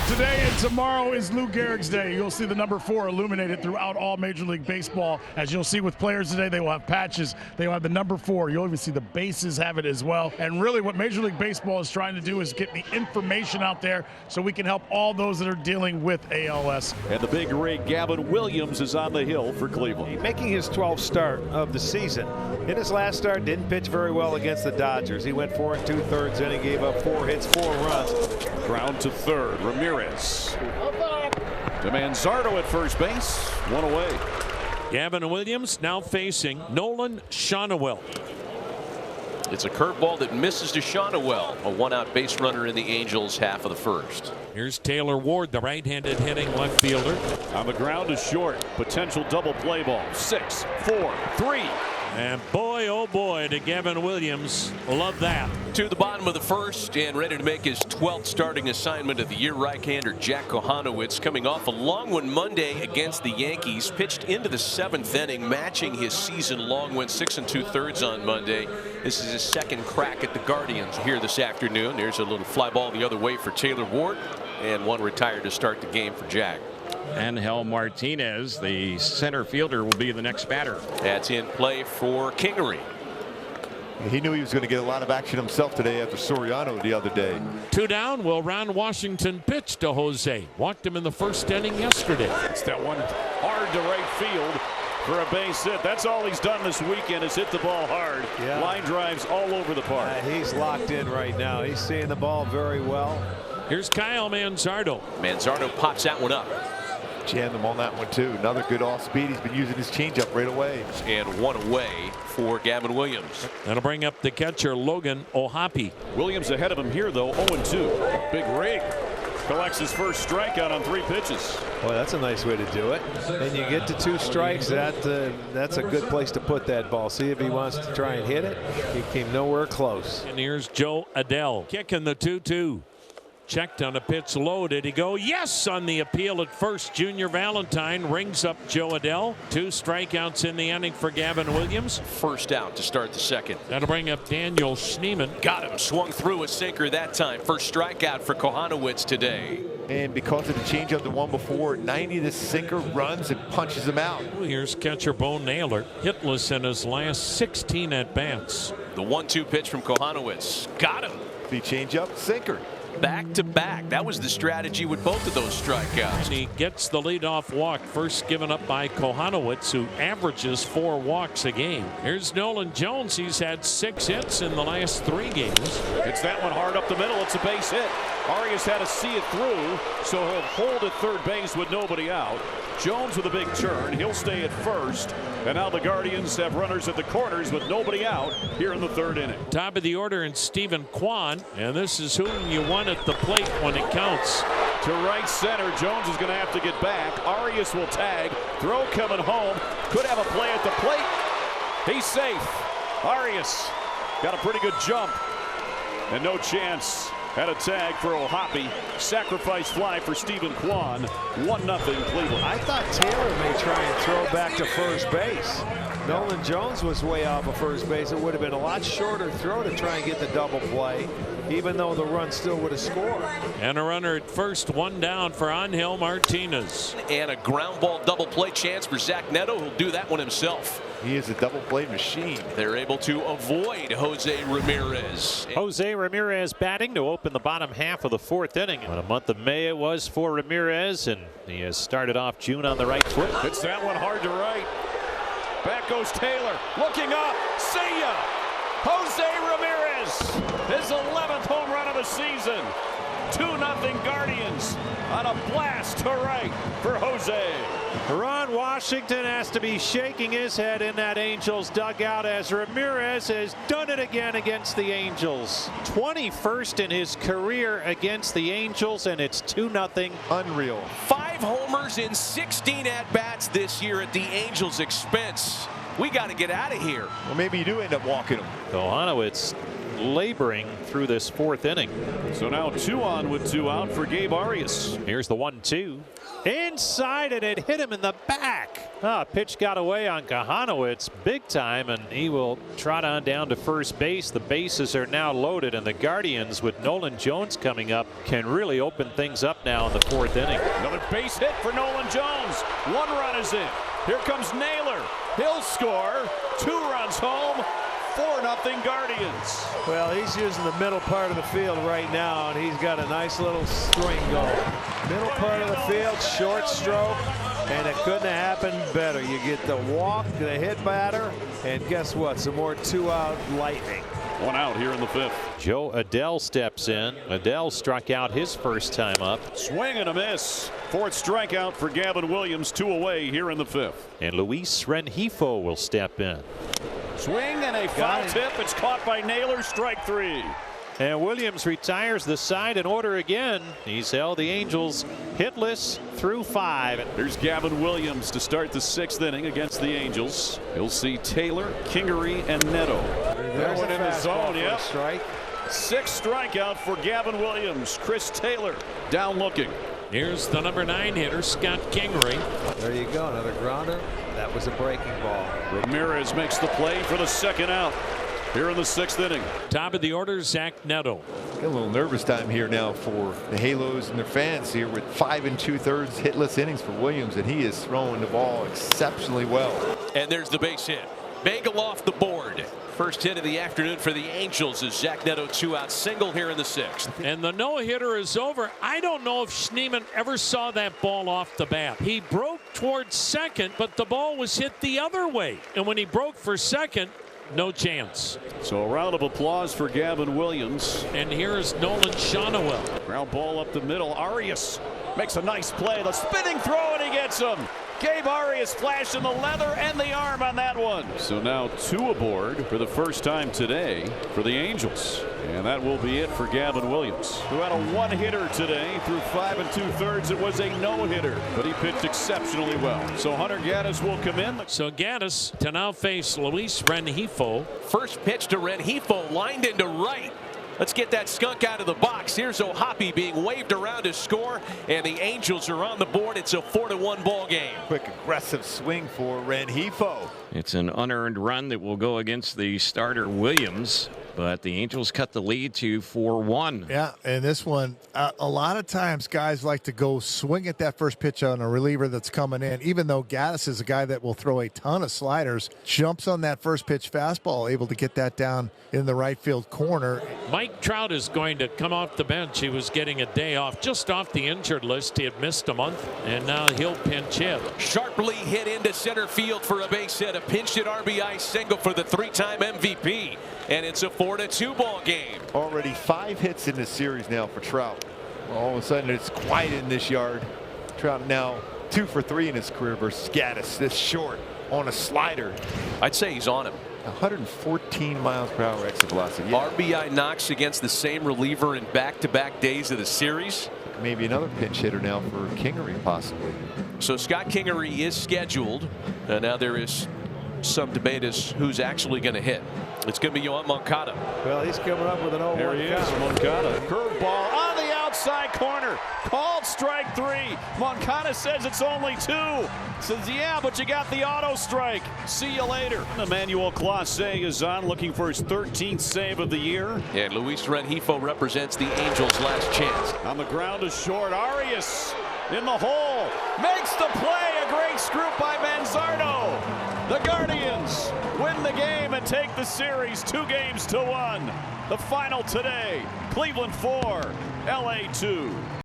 Today and tomorrow is Lou Gehrig's day. You'll see the number 4 illuminated throughout all Major League Baseball. As you'll see with players today, they will have patches. They will have the number 4. You'll even see the bases have it as well. And really what Major League Baseball is trying to do is get the information out there so we can help all those that are dealing with ALS. And the big rig, Gavin Williams, is on the hill for Cleveland. Making his 12th start of the season. In his last start, didn't pitch very well against the Dodgers. He went 4 2/3 and he gave up 4 hits, 4 runs. Ground to third. Ramirez. To Manzardo at first base. 1 away. Gavin Williams now facing Nolan Shonowell. It's a curveball that misses to Shonowell, a 1-out base runner in the Angels' half of the first. Here's Taylor Ward, the right-handed hitting left fielder. On the ground is short. Potential double play ball. 6, 4, 3. And boy, oh boy, to Gavin Williams. Love that. To the bottom of the first and ready to make his 12th starting assignment of the year, right-hander Jack Kohanowitz, coming off a long one Monday against the Yankees. Pitched into the 7th inning, matching his season long. Went 6 2/3 on Monday. This is his second crack at the Guardians here this afternoon. There's a little fly ball the other way for Taylor Ward, and one retired to start the game for Jack. Angel Martinez, the center fielder, will be the next batter. That's in play for Kingery. He knew he was going to get a lot of action himself today after Soriano the other day. 2 down. Will Ron Washington pitch to Jose? Walked him in the first inning yesterday. It's that one hard to right field for a base hit. That's all he's done this weekend is hit the ball hard. Yeah. Line drives all over the park. He's locked in right now. He's seeing the ball very well. Here's Kyle Manzardo. Manzardo pops that one up. Jammed him on that one too. Another good off speed. He's been using his changeup right away. And 1 away for Gavin Williams. That'll bring up the catcher Logan O'Hoppe. Williams ahead of him here though. 0-2. Big rig. Collects his first strikeout on 3 pitches. Boy, that's a nice way to do it. And you get to 2 strikes. That's a good place to put that ball. See if he wants to try and hit it. He came nowhere close. And here's Joe Adell kicking the 2-2. Checked on a pitch low. Did he go? Yes, on the appeal at first. Junior Valentine rings up Joe Adell. 2 strikeouts in the inning for Gavin Williams. First out to start the second. That'll bring up Daniel Schneemann. Got him. Swung through a sinker that time. First strikeout for Kohanowitz today. And because of the changeup, the one before, 90, this sinker runs and punches him out. Here's catcher Bo Naylor, hitless in his last 16 at bats. The 1-2 pitch from Kohanowitz. Got him. The changeup, sinker. Back to back. That was the strategy with both of those strikeouts. And he gets the leadoff walk, first given up by Kohanowitz, who averages 4 walks a game. Here's Nolan Jones. He's had 6 hits in the last 3 games. It's that one hard up the middle. It's a base hit. Arias had to see it through, so he'll hold at third base with nobody out. Jones with a big turn. He'll stay at first. And now the Guardians have runners at the corners with nobody out here in the 3rd inning. Top of the order in Stephen Kwan. And this is whom you want at the plate when it counts. To right center. Jones is going to have to get back. Arias will tag. Throw coming home. Could have a play at the plate. He's safe. Arias got a pretty good jump. And no chance. Had a tag for O'Hoppe. Sacrifice fly for Stephen Kwan. 1-0 Cleveland. I thought Taylor may try and throw back to first base. Nolan Jones was way off of first base. It would have been a lot shorter throw to try and get the double play, even though the run still would have scored. And a runner at first, 1 down for Angel Martinez. And a ground ball double play chance for Zach Neto, who'll do that one himself. He is a double play machine. They're able to avoid Jose Ramirez. Jose Ramirez batting to open the bottom half of the 4th inning. What a month of May it was for Ramirez, and he has started off June on the right foot. It's that one hard to right. Back goes Taylor. Looking up. See ya. Jose Ramirez. His 11th home run of the season. 2-0 Guardians on a blast to right for Jose. Ron Washington has to be shaking his head in that Angels dugout as Ramirez has done it again against the Angels. 21st in his career against the Angels, and it's 2-0. Unreal. 5 homers in 16 at-bats this year at the Angels' expense. We got to get out of here. Well, maybe you do end up walking him. Kohanowitz laboring through this fourth inning. So now 2 on with 2 out for Gabe Arias. Here's the 1-2. Inside, and it hit him in the back. Pitch got away on Kohanowitz big time, and he will trot on down to first base. The bases are now loaded, and the Guardians, with Nolan Jones coming up, can really open things up now in the fourth inning. Another base hit for Nolan Jones. 1 run is in. Here comes Naylor. He'll score. 2 runs home. 4-0 Guardians. Well, he's using the middle part of the field right now, and he's got a nice little swing going. Middle part of the field, short stroke, and it couldn't have happened better. You get the walk, the hit batter, and guess what? Some more 2-out lightning. 1 out here in the 5th. Joe Adell steps in. Adell struck out his first time up. Swing and a miss. 4th strikeout for Gavin Williams. 2 away here in the 5th. And Luis Rengifo will step in. Swing and a foul tip. It's caught by Naylor. Strike 3. And Williams retires the side in order again. He's held the Angels hitless through 5. Here's Gavin Williams to start the 6th inning against the Angels. You'll see Taylor, Kingery, and Neto. There's one in the zone. Yep. Strike. 6th strikeout for Gavin Williams. Chris Taylor down looking. Here's the number 9 hitter, Scott Kingery. There you go. Another grounder. That was a breaking ball. Ramirez makes the play for the 2nd out here in the 6th inning. Top of the order, Zach Neto. Got a little nervous time here now for the Halos and their fans here with 5 2/3 hitless innings for Williams, and he is throwing the ball exceptionally well. And there's the base hit. Bagel off the board. First hit of the afternoon for the Angels is Zach Neto 2-out single here in the 6th. And the no-hitter is over. I don't know if Schneemann ever saw that ball off the bat. He broke towards second, but the ball was hit the other way. And when he broke for second, no chance. So a round of applause for Gavin Williams. And here's Nolan Shonowell. Ground ball up the middle. Arias makes a nice play. The spinning throw, and he gets him. Gabe Arias flashing the leather and the arm on that one. So now 2 aboard for the first time today for the Angels. And that will be it for Gavin Williams, who had a 1-hitter today through 5 2/3. It was a no-hitter, but he pitched exceptionally well. So Hunter Gaddis will come in. So Gaddis to now face Luis Rengifo. First pitch to Rengifo, lined into right. Let's get that skunk out of the box. Here's O'Hoppe being waved around to score, and the Angels are on the board. It's a 4-1 ball game. Quick aggressive swing for Rengifo. It's an unearned run that will go against the starter Williams, but the Angels cut the lead to 4-1. Yeah, and this one, a lot of times guys like to go swing at that first pitch on a reliever that's coming in, even though Gaddis is a guy that will throw a ton of sliders, jumps on that first pitch fastball, able to get that down in the right field corner. Mike Trout is going to come off the bench. He was getting a day off, just off the injured list. He had missed a month, and now he'll pinch hit. Sharply hit into center field for a base hit. A pinch hit RBI single for the 3-time MVP. And it's a 4-2 ball game. Already 5 hits in this series now for Trout. Well, all of a sudden it's quiet in this yard. Trout now 2 for 3 in his career versus Gaddis. This short on a slider. I'd say he's on him. 114 miles per hour exit velocity. Yeah. RBI knocks against the same reliever in back-to-back days of the series. Maybe another pinch hitter now for Kingery possibly. So Scott Kingery is scheduled. Now there is some debate as who's actually going to hit. It's going to be Yohan Moncada. Well, he's coming up with an 0-1 There he is, Moncada. Curveball on the outside corner. Called strike 3. Moncada says it's only 2. Says, yeah, but you got the auto strike. See you later. Emmanuel Clase is on, looking for his 13th save of the year. And Luis Rengifo represents the Angels' last chance. On the ground is short. Arias in the hole. Makes the play. A great scoop by Manzardo. The Guardians win the game and take the series 2-1. The final today, Cleveland 4, LA 2.